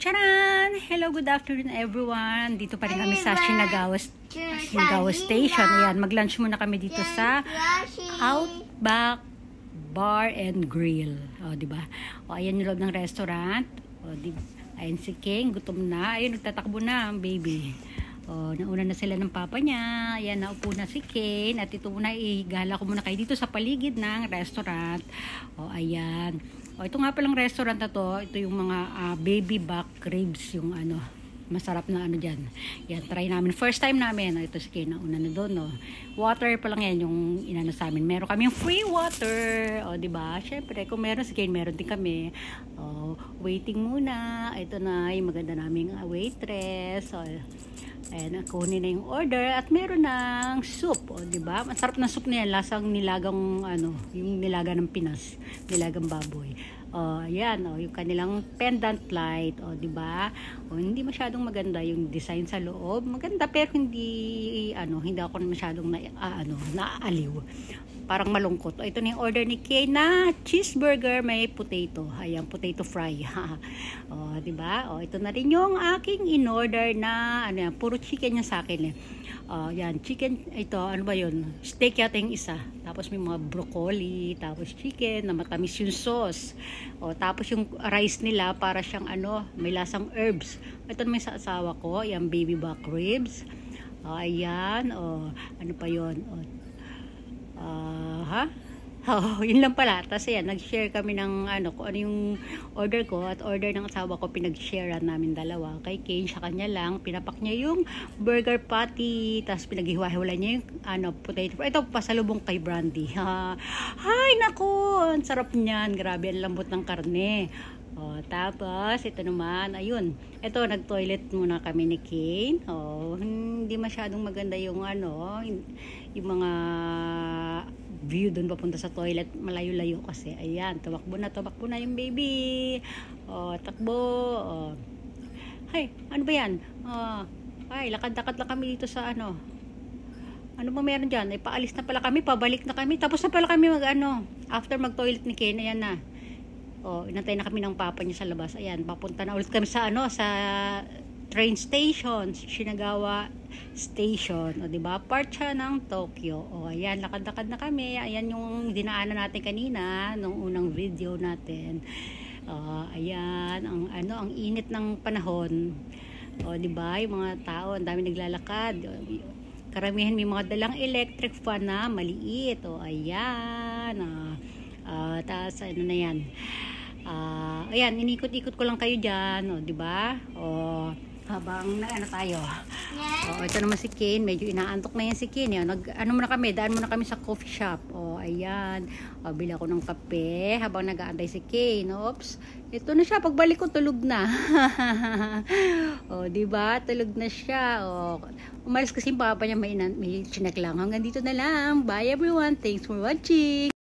Charan! Hello, good afternoon everyone. Dito pa rin kami sa Shinagawa Station. Ayan, mag-lunch muna kami dito sa Outback Bar and Grill. O, diba? O, ayan yung loob ng restaurant. O, diba? Ayan si King, gutom na. Ayun, nagtatakbo na ang baby. O, nauna na sila ng papa niya. Ayan, naupo na si Kane. At ito muna, igala ko muna kayo dito sa paligid ng restaurant. O, ayan. O, ito nga palang restaurant na to. Ito yung mga baby back ribs. Yung ano, masarap na ano dyan. Yan, try namin. First time namin. O, ito si Kane, nauna na doon. No? Water pa lang yan yung inano sa amin. Meron kami yung free water. O, diba? Siyempre, kung meron si Kane, meron din kami. O, waiting muna. Ito na yung maganda naming waitress. O, ayan, kunin na yung order at meron ng soup, o, diba? Masarap na soup niya, lasang nilagang, ano, yung nilaga ng Pinas, nilagang baboy. O, ayan, o, yung kanilang pendant light, o, diba? O, hindi masyadong maganda yung design sa loob. Maganda, pero hindi, ano, hindi ako masyadong naaaliw. Parang malungkot. O, ito na yung order ni Kay na cheeseburger, may potato. Ayan, potato fry. O, diba? O, ito na rin yung aking in-order na, ano yan, puro chicken yan sa akin eh. O, yan, chicken, ito, ano ba yun? Steak yata yung isa. Tapos may mga broccoli, tapos chicken, na matamis yung sauce. O, tapos yung rice nila, para siyang ano, may lasang herbs. Ito naman sa asawa ko, yung baby back ribs. O, ayan, o, ano pa yun? O, yun lang pala. Tapos yan, nag-share kami ng ano, kung ano yung order ko at order ng asawa ko, pinag-sharean namin dalawa. Kay Kane, sa kanya lang, pinapak niya yung burger patty, tapos pinaghiwa-hiwala niya yung ano, potato. Ito, pasalubong kay Brandy. Hay, naku! Ang sarap niyan. Grabe, ang lambot ng karne. O, tapos, ito naman, ayun. Ito, nag-toilet muna kami ni Kane. O, hindi masyadong maganda yung ano, yung mga view doon papunta sa toilet, malayo-layo kasi. Ayan, tumakbo na yung baby. O, takbo. O. Hay, ano ba yan? Ay, lakad-lakad lang kami dito sa ano. Ano ba meron dyan? Ay, paalis na pala kami, pabalik na kami. Tapos na pala kami after mag-toilet ni Ken, ayan na. O, inantay na kami ng papa niya sa labas. Ayan, papunta na ulit kami sa ano, sa train station, Shinagawa Station. O, diba? Part siya ng Tokyo. O, ayan, lakad-lakad na kami. Ayan yung dinaanan natin kanina, nung unang video natin. O, ayan, ang init ng panahon. O, diba? Yung mga tao, ang dami naglalakad. O, karamihan may mga dalang electric fan na maliit. O, ayan. Tapos, ano na yan. Ayan, inikot-ikot ko lang kayo dyan. O, diba? O, habang ano tayo. O, ito naman si Kane. Medyo inaantok na yan si Kane. Daan muna kami sa coffee shop. O, ayan. O, bili ako ng kape habang nag-aantay si Kane. Oops. Ito na siya. Pagbalik ko, tulog na. O, diba? Tulog na siya. O, umalis kasi yung papa niya, may chinek lang. Hanggang dito na lang. Bye everyone. Thanks for watching.